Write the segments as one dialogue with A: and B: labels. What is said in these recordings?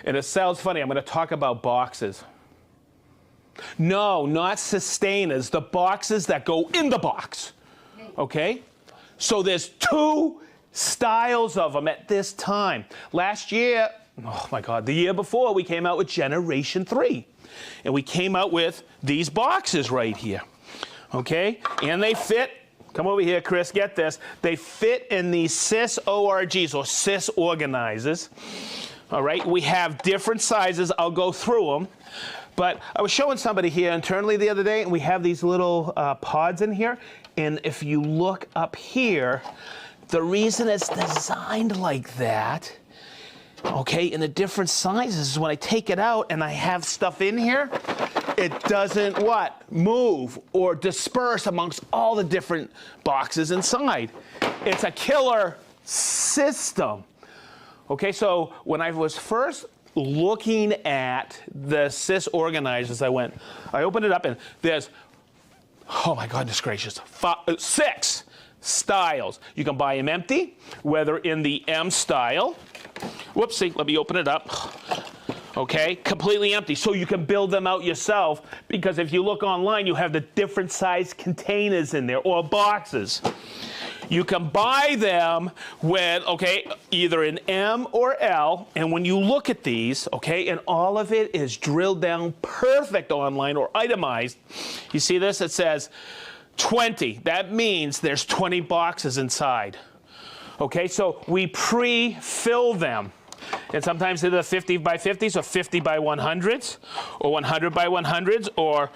A: And it sounds funny, I'm going to talk about boxes. No, not sustainers, the boxes that go in the box. Okay? So there's 2 styles of them at this time. Last year, oh my God, the year before, we came out with Generation 3. And we came out with these boxes right here. Okay? And they fit, come over here, Chris, get this. They fit in these CIS ORGs, or CIS organizers. All right? We have different sizes. I'll go through them. But I was showing somebody here internally the other day, and we have these little pods in here. And if you look up here, the reason it's designed like that, okay, in the different sizes, is when I take it out and I have stuff in here, it doesn't what? Move or disperse amongst all the different boxes inside. It's a killer system. Okay, so when I was first looking at the CIS organizers, I opened it up and there's, oh my goodness gracious, 6 styles. You can buy them empty, whether in the M style. Whoopsie, let me open it up. Okay, completely empty. So you can build them out yourself, because if you look online, you have the different size containers in there, or boxes. You can buy them with, okay, either an M or L, and when you look at these, okay, and all of it is drilled down perfect online or itemized. You see this? It says 20. That means there's 20 boxes inside. Okay, so we pre-fill them. And sometimes they're the 50 by 50s or 50 by 100s or 100 by 100s or,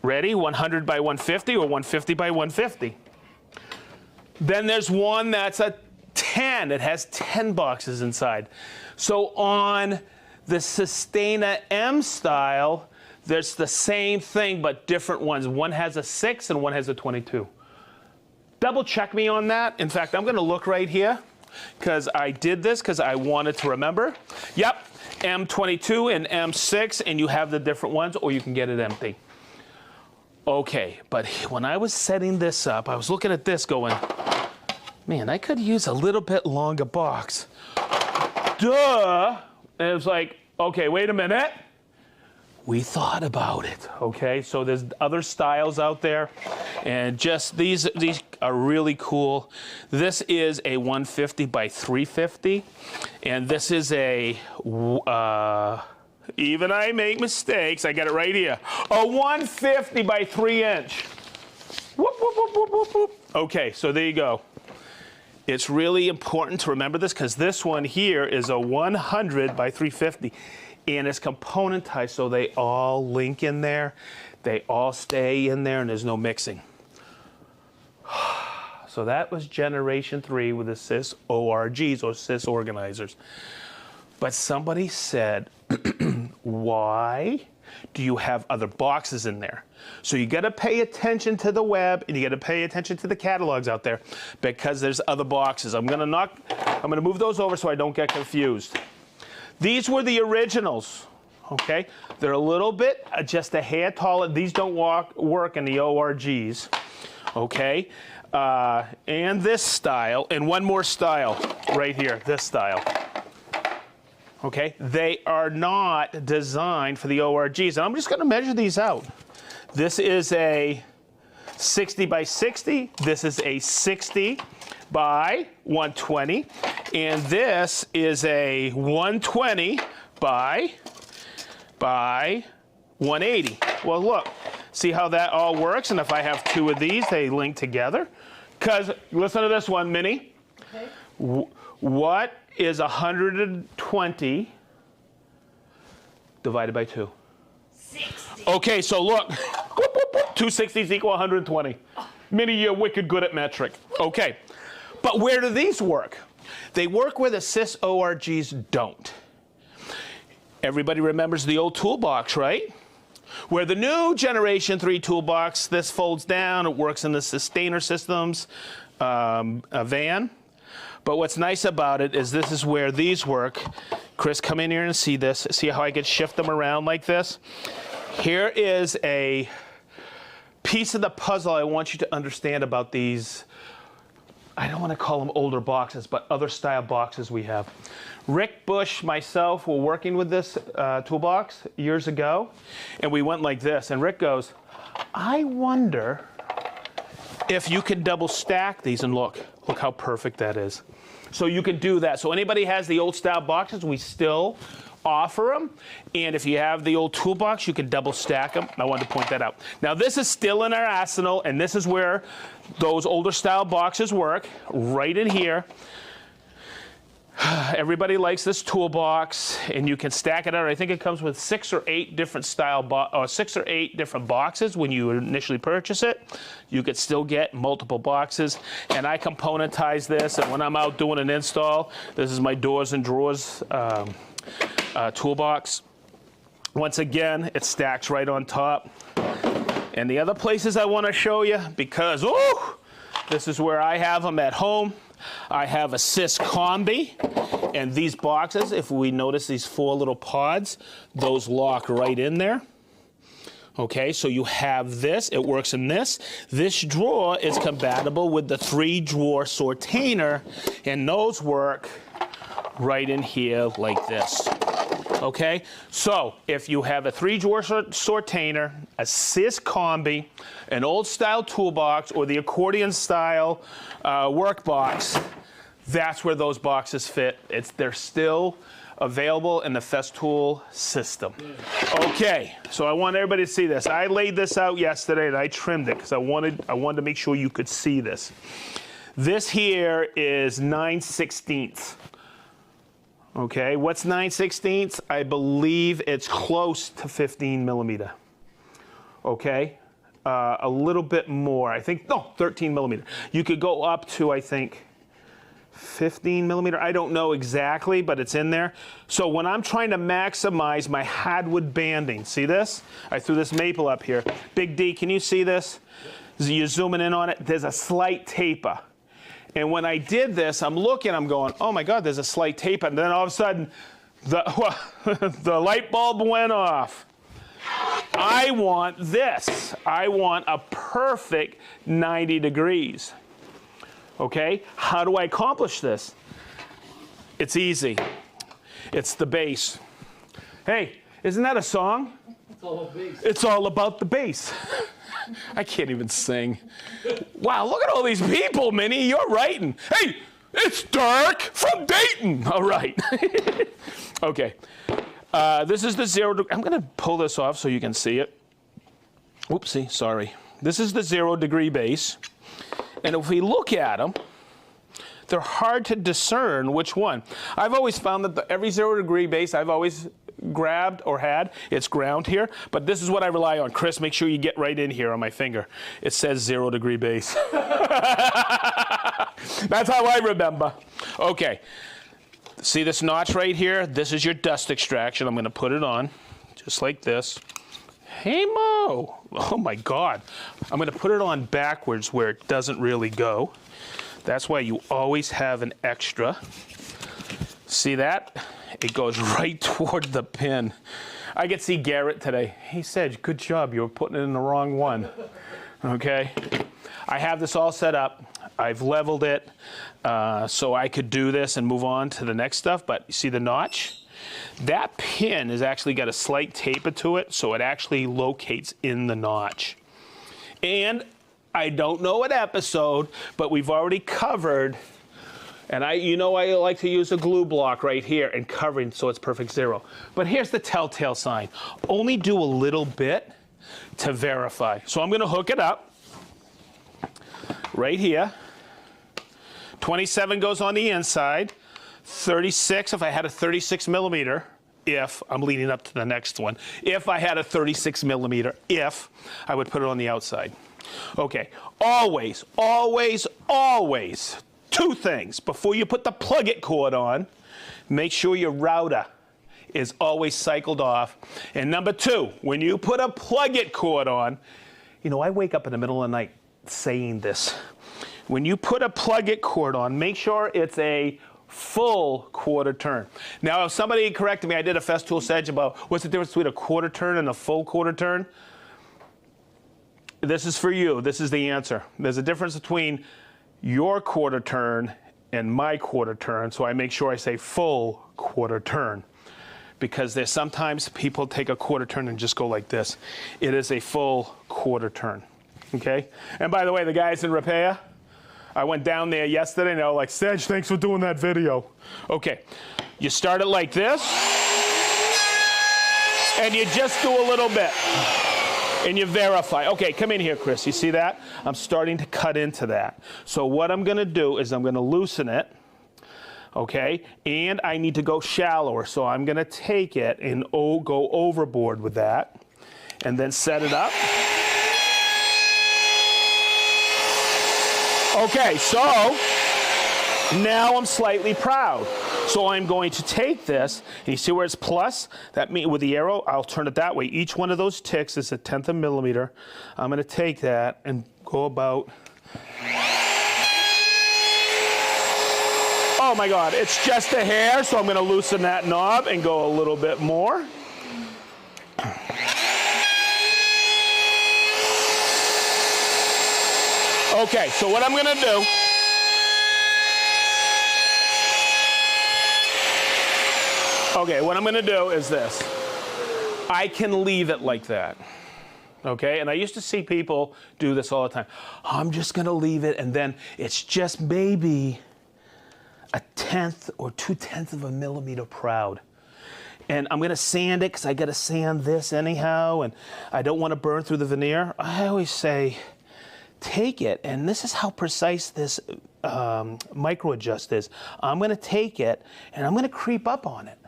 A: ready, 100 by 150 or 150 by 150. Then there's one that's a 10. It has 10 boxes inside. So on the Sustainer M style, there's the same thing but different ones. One has a 6 and one has a 22. Double check me on that. In fact, I'm going to look right here because I did this because I wanted to remember. Yep, M22 and M6, and you have the different ones, or you can get it empty. Okay, but when I was setting this up, I was looking at this going, man, I could use a little bit longer box. Duh! And it was like, okay, wait a minute. We thought about it, okay? So there's other styles out there, and just these are really cool. This is a 150 by 350, and this is a, even I make mistakes, I got it right here, a 150 by 3 inch. Whoop, whoop, whoop, whoop, whoop, whoop. Okay, so there you go. It's really important to remember this because this one here is a 100 by 350. And it's componentized, so they all link in there. They all stay in there, and there's no mixing. So that was Generation 3 with the CIS ORGs, or CIS organizers. But somebody said, why do you have other boxes in there? So you got to pay attention to the web, and you got to pay attention to the catalogs out there, because there's other boxes. I'm going to move those over so I don't get confused. These were the originals, okay? They're a little bit, just a hair taller. These don't work in the ORGs, okay? And this style, and one more style right here, this style. Okay, they are not designed for the ORGs. And I'm just gonna measure these out. This is a 60 by 60. This is a 60 by 120. And this is a 120 by 180. Well, look, see how that all works? And if I have 2 of these, they link together. Because, listen to this one, Minnie. Okay. What is 120 divided by 2? 60. Okay, so look, 2 60s equal 120. Oh. Minnie, you're wicked good at metric. Okay, but where do these work? They work where the CIS ORGs don't. Everybody remembers the old toolbox, right? Where the new Generation 3 toolbox, this folds down, it works in the Sustainer systems, a van. But what's nice about it is this is where these work. Chris, come in here and see this. See how I can shift them around like this? Here is a piece of the puzzle I want you to understand about these I don't want to call them older boxes, but other style boxes we have. Rick Bush, myself, were working with this toolbox years ago, and we went like this. And Rick goes, I wonder if you can double stack these, and look how perfect that is. So you can do that. So anybody has the old style boxes, we still offer them. And if you have the old toolbox, you can double stack them. I wanted to point that out. Now this is still in our arsenal, and this is where those older style boxes work, right in here. Everybody likes this toolbox, and you can stack it out. I think it comes with 6 or 8 different style 6 or 8 different boxes when you initially purchase it. You could still get multiple boxes, and I componentize this. And when I'm out doing an install, this is my doors and drawers toolbox. Once again, it stacks right on top. And the other places I want to show you, because this is where I have them at home. I have a Sys Combi, and these boxes, if we notice these 4 little pods, those lock right in there. Okay, so you have this, it works in this. This drawer is compatible with the 3-drawer Sortainer, and those work right in here like this. Okay, so if you have a 3-drawer Sortainer, a Sys Combi, an old style toolbox, or the accordion style workbox, that's where those boxes fit. They're still available in the Festool system. Okay, so I want everybody to see this. I laid this out yesterday and I trimmed it because I wanted to make sure you could see this. This here is 9/16. Okay, what's 9/16? I believe it's close to 15 millimeter. Okay, a little bit more. I think, no, 13 millimeter. You could go up to, I think, 15 millimeter. I don't know exactly, but it's in there. So when I'm trying to maximize my hardwood banding, see this? I threw this maple up here. Big D, can you see this? You're zooming in on it. There's a slight taper. And when I did this, I'm looking, I'm going, oh my God, there's a slight taper. And then all of a sudden, the light bulb went off. I want this. I want a perfect 90 degrees. Okay? How do I accomplish this? It's easy. It's the bass. Hey, isn't that a song?
B: It's all about bass.
A: It's all about the bass. I can't even sing. Wow, look at all these people, Minnie. You're writing. Hey, it's Dirk from Dayton. All right. Okay. This is the 0 I'm going to pull this off so you can see it. Oopsie, sorry. This is the 0 degree base. And if we look at them, they're hard to discern which one. I've always found that every 0 degree base I've always grabbed or had, it's ground here, but this is what I rely on. Chris, make sure you get right in here on my finger. It says 0 degree base. That's how I remember. Okay, see this notch right here? This is your dust extraction. I'm going to put it on just like this. Hey Mo, oh my God. I'm going to put it on backwards where it doesn't really go. That's why you always have an extra. See that? It goes right toward the pin. I could see Garrett today. He said, good job, you were putting it in the wrong one. Okay? I have this all set up. I've leveled it so I could do this and move on to the next stuff, but you see the notch? That pin has actually got a slight taper to it, so it actually locates in the notch. And I don't know what episode, but we've already covered, and I like to use a glue block right here and covering so it's perfect 0. But here's the telltale sign. Only do a little bit to verify. So I'm going to hook it up right here. 27 goes on the inside. 36, if I had a 36 millimeter, if I'm leading up to the next one, if I had a 36 millimeter, I would put it on the outside. Okay, always, always, always, 2 things. Before you put the plug-it cord on, make sure your router is always cycled off. And number 2, when you put a plug-it cord on, I wake up in the middle of the night saying this. When you put a plug-it cord on, make sure it's a full quarter turn. Now, if somebody corrected me, I did a Festool Sedge about what's the difference between a quarter turn and a full quarter turn. This is for you. This is the answer. There's a difference between your quarter turn and my quarter turn, so I make sure I say full quarter turn. Because there's sometimes people take a quarter turn and just go like this. It is a full quarter turn, okay? And by the way, the guys in repair, I went down there yesterday and they were like, Sedge, thanks for doing that video. Okay, you start it like this, and you just do a little bit, and you verify. Okay, come in here, Chris, you see that? I'm starting to cut into that. So what I'm gonna do is I'm gonna loosen it, okay? And I need to go shallower, so I'm gonna take it and go overboard with that, and then set it up. Okay, so now I'm slightly proud. So I'm going to take this, and you see where it's plus? That means with the arrow, I'll turn it that way. Each one of those ticks is 1/10 of a millimeter. I'm gonna take that and go about, oh my God, it's just a hair, so I'm gonna loosen that knob and go a little bit more. Okay, so what I'm gonna do, is this. I can leave it like that, okay? And I used to see people do this all the time. I'm just gonna leave it, and then it's just maybe 1/10 or 2/10 of a millimeter proud. And I'm gonna sand it, because I gotta sand this anyhow, and I don't wanna burn through the veneer. I always say, take it, and this is how precise this micro adjust is. I'm gonna take it, and I'm gonna creep up on it.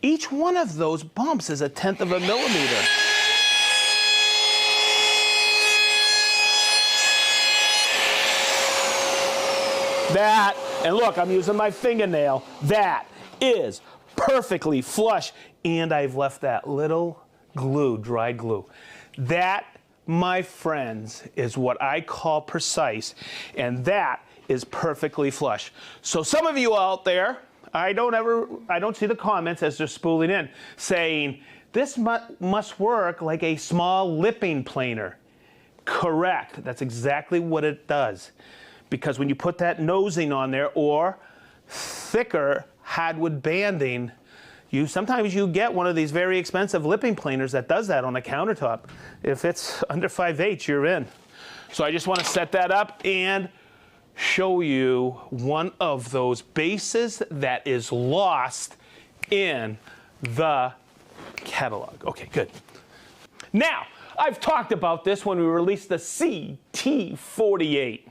A: Each one of those bumps is 1/10 of a millimeter. That, and look, I'm using my fingernail, that is perfectly flush, and I've left that little glue, dry glue. That, my friends, is what I call precise, and that is perfectly flush. So some of you out there, I don't see the comments as they're spooling in, saying, this must work like a small lipping planer. Correct, that's exactly what it does. Because when you put that nosing on there, or thicker hardwood banding, sometimes you get one of these very expensive lipping planers that does that on a countertop. If it's under 5/8, you're in. So I just want to set that up and show you one of those bases that is lost in the catalog. Okay, good. Now, I've talked about this when we released the CT48.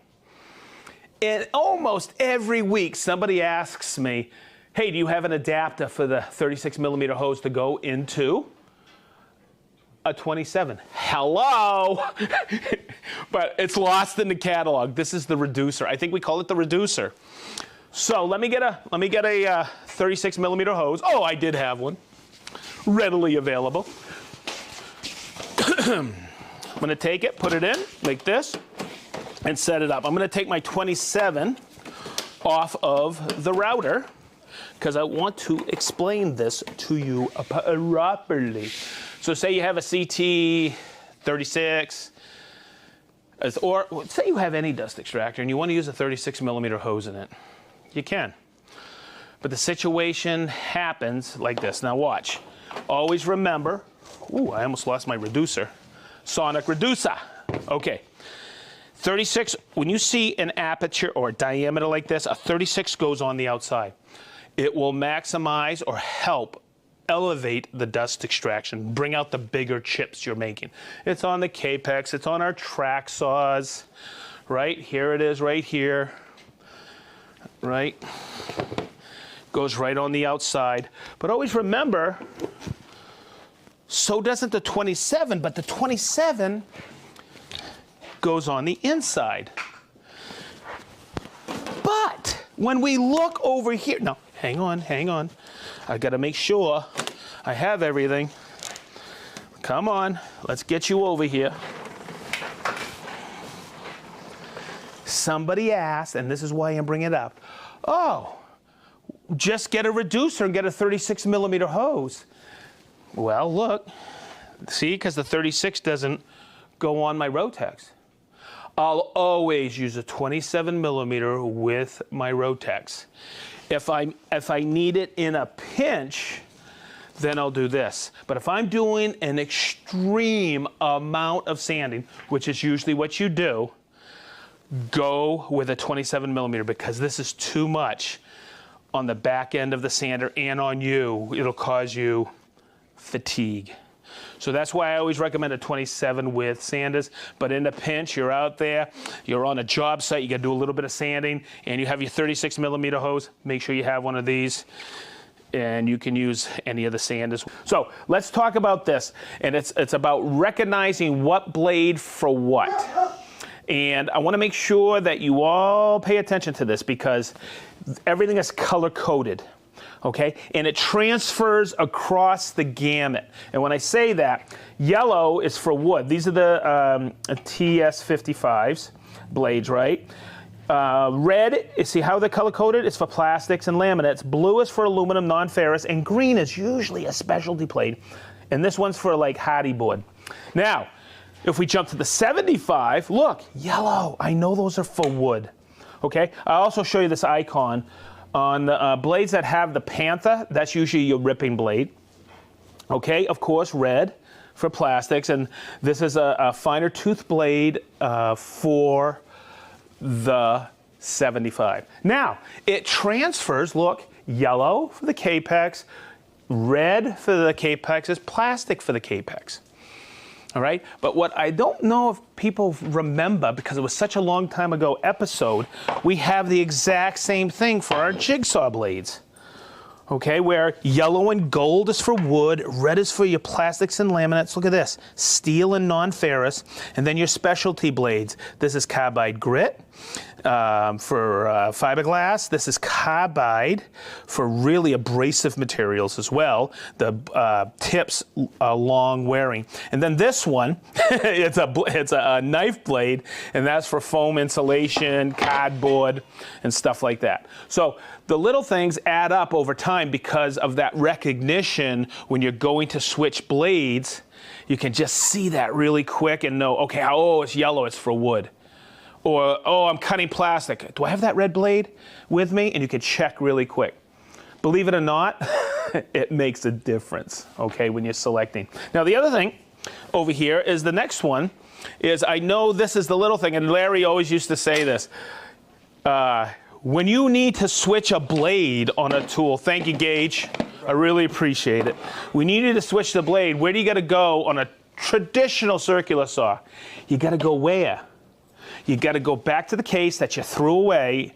A: And almost every week somebody asks me, hey, do you have an adapter for the 36 millimeter hose to go into a 27? Hello! But it's lost in the catalog. This is the reducer. I think we call it the reducer. So let me get a 36 millimeter hose. Oh, I did have one readily available. I'm gonna take it, put it in like this, and set it up. I'm gonna take my 27 off of the router, because I want to explain this to you properly. So say you have a CT36, or say you have any dust extractor and you want to use a 36 millimeter hose in it. You can. But the situation happens like this. Now watch. Always remember, ooh, I almost lost my reducer. Sonic reducer. Okay. 36, when you see an aperture or a diameter like this, a 36 goes on the outside. It will maximize or help elevate the dust extraction, bring out the bigger chips you're making. It's on the Capex, it's on our track saws, right? Here it is, right here, right? Goes right on the outside. But always remember, so doesn't the 27, but the 27 goes on the inside. But when we look over here, now, hang on. I gotta make sure I have everything. Come on, let's get you over here. Somebody asked, and this is why I'm bringing it up, oh, just get a reducer and get a 36 millimeter hose. Well, look, see, because the 36 doesn't go on my Rotex. I'll always use a 27 millimeter with my Rotex. If I need it in a pinch, then I'll do this. But if I'm doing an extreme amount of sanding, which is usually what you do, go with a 27 millimeter because this is too much on the back end of the sander and on you. It'll cause you fatigue. So that's why I always recommend a 27 with sanders. But in a pinch, you're out there, you're on a job site, you gotta do a little bit of sanding, and you have your 36 millimeter hose. Make sure you have one of these, and you can use any of the sanders. So let's talk about this, and it's about recognizing what blade for what. And I wanna make sure that you all pay attention to this because everything is color coded. Okay, and it transfers across the gamut. And when I say that, yellow is for wood. These are the TS55s blades, right? Red, you see how they're color coded? It's for plastics and laminates. Blue is for aluminum, non-ferrous, and green is usually a specialty blade. And this one's for like hardy board. Now, if we jump to the 75, look, yellow. I know those are for wood. Okay, I'll also show you this icon. On the blades that have the Panther, that's usually your ripping blade. Okay, of course, red for plastics, and this is a finer tooth blade for the 75. Now, it transfers, look, yellow for the Capex, red for the Capexes, plastic for the Capex. All right, but what I don't know if people remember, because it was such a long time ago episode, we have the exact same thing for our jigsaw blades. Okay, where yellow and gold is for wood, red is for your plastics and laminates. Look at this, steel and non-ferrous, and then your specialty blades. This is carbide grit for fiberglass. This is carbide for really abrasive materials as well. The tips are long wearing. And then this one, it's a knife blade, and that's for foam insulation, cardboard, and stuff like that. So the little things add up over time because of that recognition. When you're going to switch blades, you can just see that really quick and know, okay, oh, it's yellow, it's for wood. Or, oh, I'm cutting plastic. Do I have that red blade with me? And you can check really quick. Believe it or not, it makes a difference, okay, when you're selecting. Now, the other thing over here is the next one is, I know this is the little thing, and Larry always used to say this. When you need to switch a blade on a tool, thank you, Gage. I really appreciate it. When you need to switch the blade, where do you got to go on a traditional circular saw? You got to go where? You got to go back to the case that you threw away,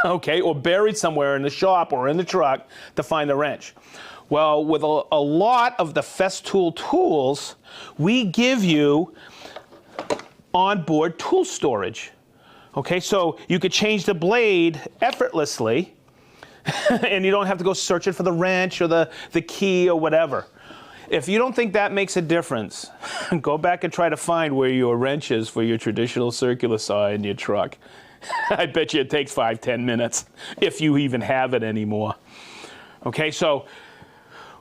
A: okay, or buried somewhere in the shop or in the truck to find the wrench. Well, with a lot of the Festool tools, we give you onboard tool storage. Okay, so you could change the blade effortlessly and you don't have to go searching for the wrench or the key or whatever. If you don't think that makes a difference, go back and try to find where your wrench is for your traditional circular saw in your truck. I bet you it takes 5-10 minutes, if you even have it anymore. Okay, so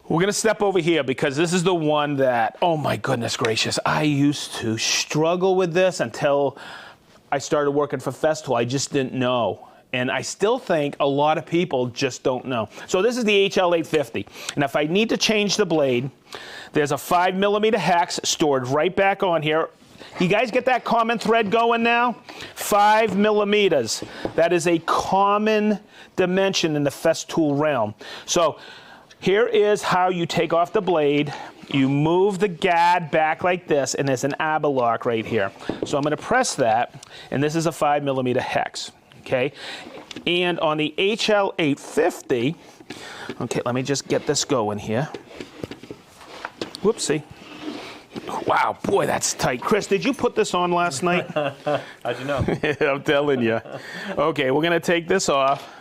A: we're gonna step over here because this is the one that, oh my goodness gracious, I used to struggle with this until I started working for Festool. I just didn't know. And I still think a lot of people just don't know. So this is the HL850. And if I need to change the blade, there's a 5 millimeter hex stored right back on here. You guys get that common thread going now? 5 millimeters. That is a common dimension in the Festool realm. So here is how you take off the blade. You move the guard back like this, and there's an arbor lock right here. So I'm gonna press that, and this is a 5 millimeter hex. Okay, and on the HL850, okay, let me just get this going here. Whoopsie. Wow, boy, that's tight. Chris, did you put this on last night?
B: How'd you know?
A: I'm telling you. Okay, we're gonna take this off.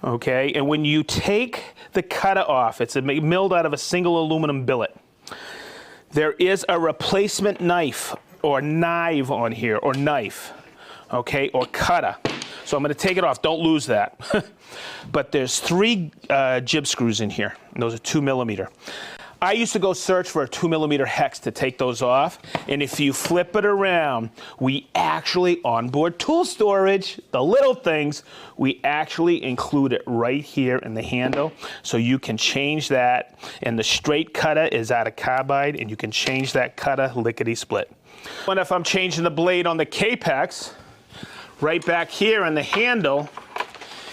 A: Okay, and when you take the cutter off, it's milled out of a single aluminum billet. There is a replacement knife or knife on here, or knife. Okay, or cutter. So I'm going to take it off. Don't lose that. But there's 3 jib screws in here. And those are 2 millimeter. I used to go search for a 2mm hex to take those off, and if you flip it around, we actually, onboard tool storage, the little things, we actually include it right here in the handle, so you can change that, and the straight cutter is out of carbide, and you can change that cutter lickety-split. And if I'm changing the blade on the Capex, right back here in the handle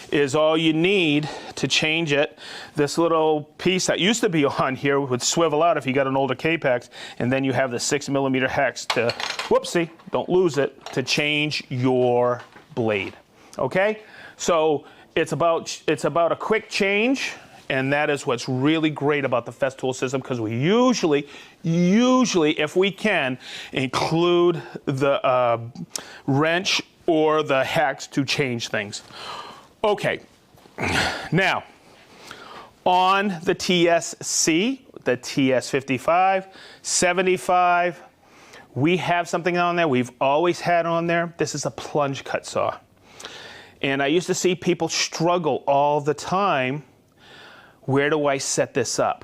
A: is all you need to change it. This little piece that used to be on here would swivel out if you got an older Capex, and then you have the 6mm hex to, whoopsie, don't lose it, to change your blade. Okay? So it's about a quick change, and that is what's really great about the Festool system, because we usually, if we can, include the wrench or the hex to change things. Okay, now, on the TSC, the TS55, 75, we have something on there we've always had on there. This is a plunge cut saw. And I used to see people struggle all the time. Where do I set this up?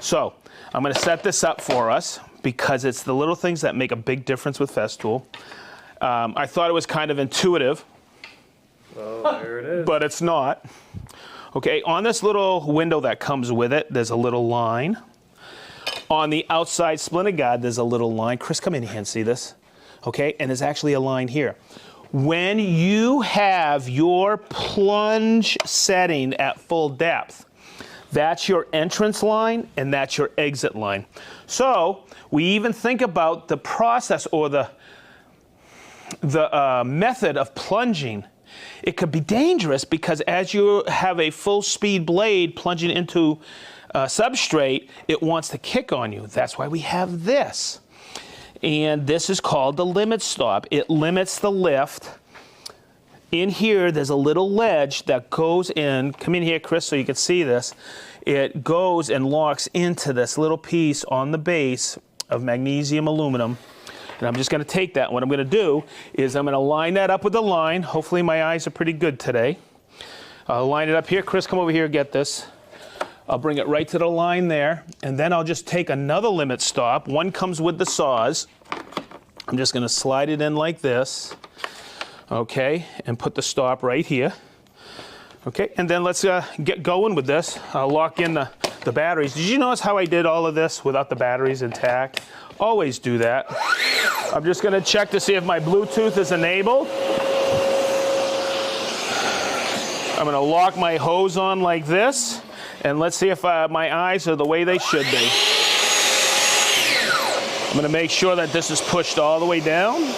A: So, I'm going to set this up for us because it's the little things that make a big difference with Festool. I thought it was kind of intuitive.
B: Oh, there it is.
A: But it's not. Okay, on this little window that comes with it, there's a little line. On the outside splinter guard, there's a little line. Chris, come in here and see this. Okay, and there's actually a line here. When you have your plunge setting at full depth, that's your entrance line and that's your exit line. So we even think about the process or the method of plunging. It could be dangerous because as you have a full speed blade plunging into substrate, it wants to kick on you. That's why we have this. And this is called the limit stop. It limits the lift. In here, there's a little ledge that goes in. Come in here, Chris, so you can see this. It goes and locks into this little piece on the base of magnesium aluminum. And I'm just going to take that. What I'm going to do is I'm going to line that up with the line. Hopefully my eyes are pretty good today. I'll line it up here. Chris, come over here, get this. I'll bring it right to the line there. And then I'll just take another limit stop. One comes with the saws. I'm just going to slide it in like this. Okay, and put the stop right here. Okay, and then let's get going with this. I'll lock in the batteries. Did you notice how I did all of this without the batteries intact? Always do that. I'm just going to check to see if my Bluetooth is enabled. I'm going to lock my hose on like this, and let's see if my eyes are the way they should be. I'm going to make sure that this is pushed all the way down.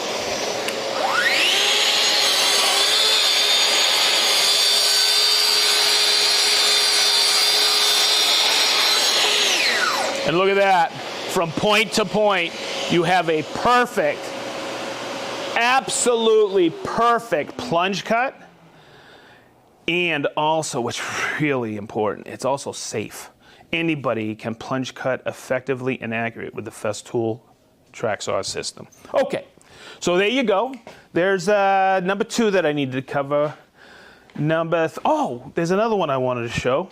A: And look at that. From point to point, you have a perfect, absolutely perfect plunge cut. And also, what's really important, it's also safe. Anybody can plunge cut effectively and accurate with the Festool track saw system. Okay, so there you go. There's number 2 that I needed to cover. There's another one I wanted to show.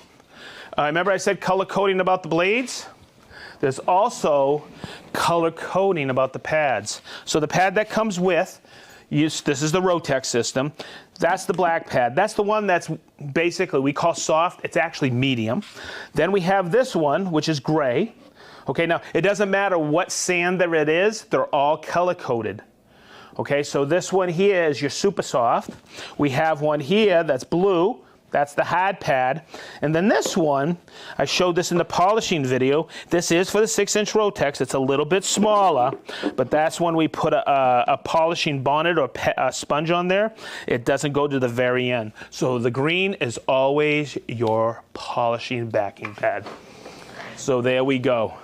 A: Remember I said color coding about the blades? There's also color coding about the pads. So the pad that comes with, this is the Rotex system. That's the black pad. That's the one that's basically, we call soft. It's actually medium. Then we have this one, which is gray. Okay, now it doesn't matter what sander it is, they're all color coded. Okay, so this one here is your super soft. We have one here that's blue. That's the hard pad. And then this one, I showed this in the polishing video. This is for the 6-inch Rotex. It's a little bit smaller, but that's when we put a polishing bonnet or a sponge on there. It doesn't go to the very end. So the green is always your polishing backing pad. So there we go.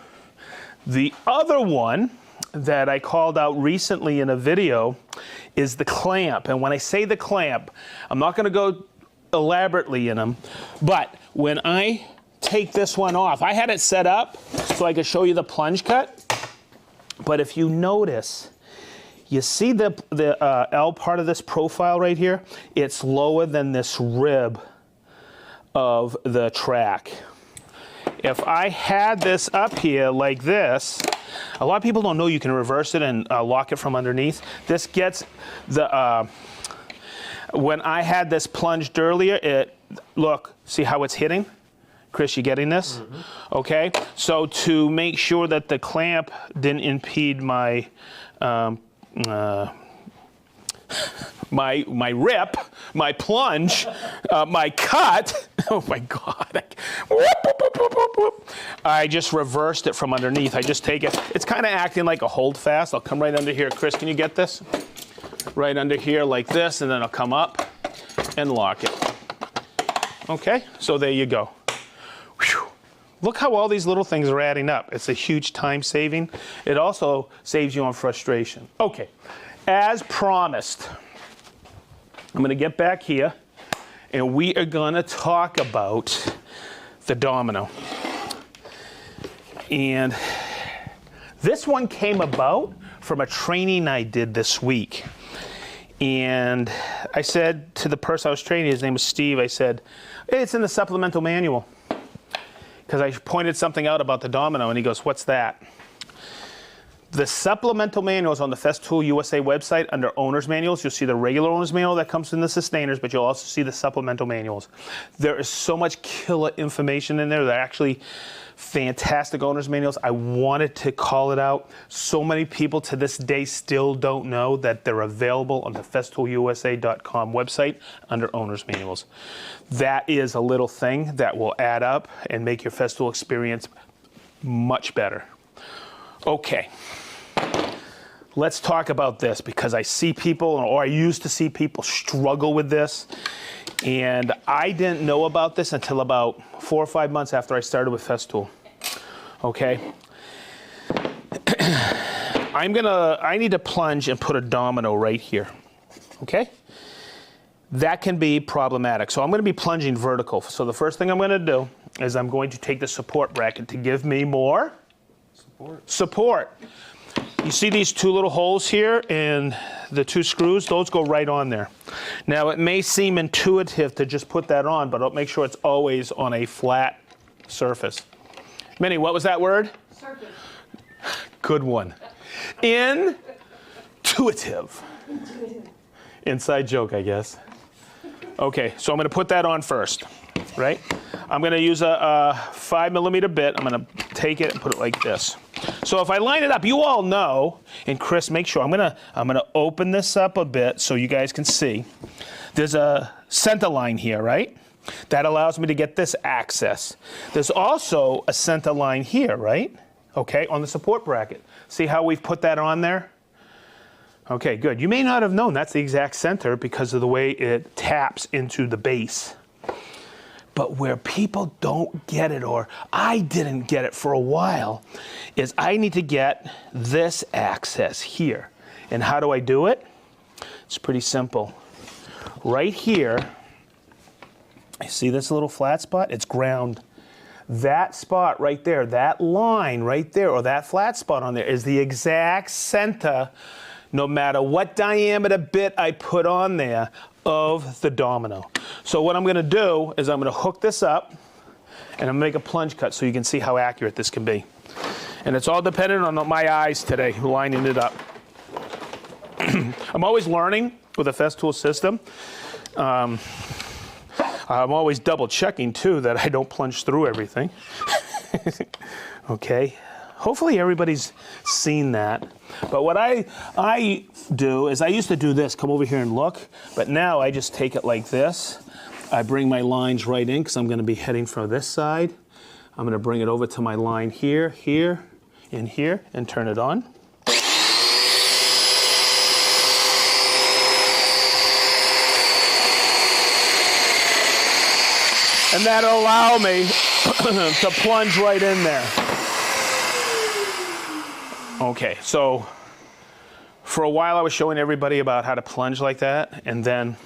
A: The other one that I called out recently in a video is the clamp. And when I say the clamp, I'm not going to go elaborately in them, but when I take this one off, I had it set up so I could show you the plunge cut, but if you notice, you see the L part of this profile right here? It's lower than this rib of the track. if I had this up here like this, a lot of people don't know you can reverse it and lock it from underneath. This gets the, when I had this plunged earlier, look, see how it's hitting? Chris, you getting this? Mm-hmm. Okay, so to make sure that the clamp didn't impede my my rip, my plunge, my cut. Oh my God. I just reversed it from underneath. I just take it. It's kind of acting like a hold fast. I'll come right under here. Chris, can you get this? Right under here like this, and then I'll come up and lock it. Okay, so there you go. Whew. Look how all these little things are adding up. It's a huge time saving. It also saves you on frustration. Okay, as promised, I'm going to get back here and we are going to talk about the Domino. And this one came about from a training I did this week. And I said to the person I was training, his name was Steve, I said, hey, it's in the supplemental manual. Because I pointed something out about the Domino, and he goes, what's that? The supplemental manual is on the Festool USA website under owner's manuals. You'll see the regular owner's manual that comes in the sustainers, but you'll also see the supplemental manuals. There is so much killer information in there. They're actually fantastic owner's manuals. I wanted to call it out. So many people to this day still don't know that they're available on the festoolusa.com website under owner's manuals. That is a little thing that will add up and make your Festool experience much better. Okay, let's talk about this because I see people, or I used to see people struggle with this, and I didn't know about this until about 4 or 5 months after I started with Festool. Okay, I need to plunge and put a domino right here. Okay, that can be problematic. So I'm going to be plunging vertical. So the first thing I'm going to do is I'm going to take the support bracket to give me more support. You see these two little holes here and the two screws, those go right on there. Now it may seem intuitive to just put that on, but I'll make sure it's always on a flat surface. Minnie, what was that word? Surface. Good one. Intuitive. Inside joke, I guess. Okay, so I'm going to put that on first, right? I'm going to use a 5mm bit. I'm going to take it and put it like this. So if I line it up, you all know, and Chris, make sure, I'm gonna open this up a bit so you guys can see. There's a center line here, right? That allows me to get this access. There's also a center line here, right? Okay, on the support bracket. See how we've put that on there? Okay, good. You may not have known that's the exact center because of the way it taps into the base. But where people don't get it, or I didn't get it for a while, is I need to get this access here. And how do I do it? It's pretty simple. Right here, I see this little flat spot? It's ground. That spot right there, that line right there, or that flat spot on there is the exact center, no matter what diameter bit I put on there, of the domino. So what I'm going to do is I'm going to hook this up and I'm going to make a plunge cut so you can see how accurate this can be. And it's all dependent on my eyes today, lining it up. I'm always learning with a Festool system. I'm always double checking too that I don't plunge through everything. Okay. Hopefully everybody's seen that. But what I do is I used to do this, come over here and look, but now I just take it like this. I bring my lines right in because I'm going to be heading from this side. I'm going to bring it over to my line here, here, and here, and turn it on. And that'll allow me to plunge right in there. Okay, so for a while I was showing everybody about how to plunge like that, and then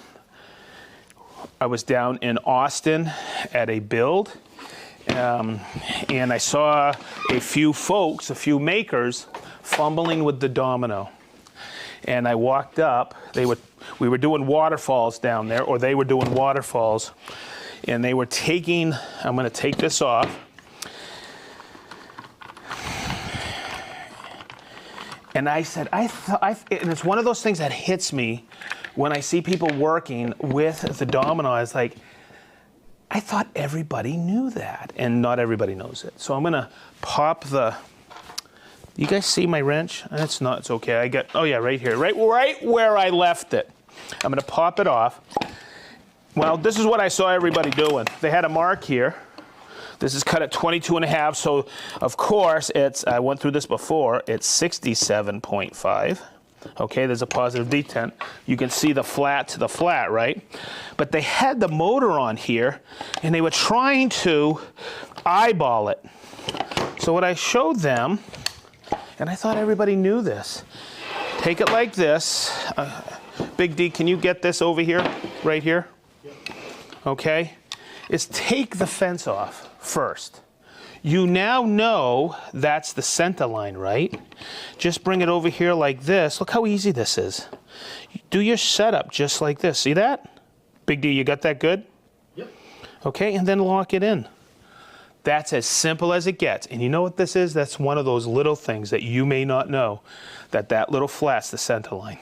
A: I was down in Austin at a build, and I saw a few folks, a few makers, fumbling with the domino. And I walked up, we were doing waterfalls down there, or they were doing waterfalls, and they were taking, I'm going to take this off, And I said, and it's one of those things that hits me when I see people working with the Domino. I was like, I thought everybody knew that, and not everybody knows it. So I'm gonna pop the, you guys see my wrench? It's not, it's okay. Oh yeah, right here, right where I left it. I'm gonna pop it off. Well, this is what I saw everybody doing. They had a mark here. This is cut at 22.5, so of course I went through this before, it's 67.5. Okay, there's a positive detent. You can see the flat to the flat, right? But they had the motor on here, and they were trying to eyeball it. So what I showed them, and I thought everybody knew this, take it like this. Big D, can you get this over here, right here? Okay, is take the fence off first. You now know that's the center line, right? Just bring it over here like this. Look how easy this is. Do your setup just like this. See that? Big D, you got that good?
B: Yep.
A: Okay, and then lock it in. That's as simple as it gets. And you know what this is? That's one of those little things that you may not know, that little flat's the center line.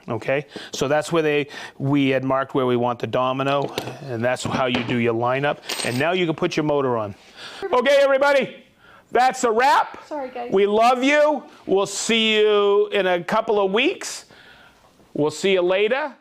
A: Okay, so that's where we had marked where we want the Domino, and that's how you do your lineup. And now you can put your motor on. Okay, everybody, that's a wrap.
C: Sorry, guys.
A: We love you. We'll see you in a couple of weeks. We'll see you later.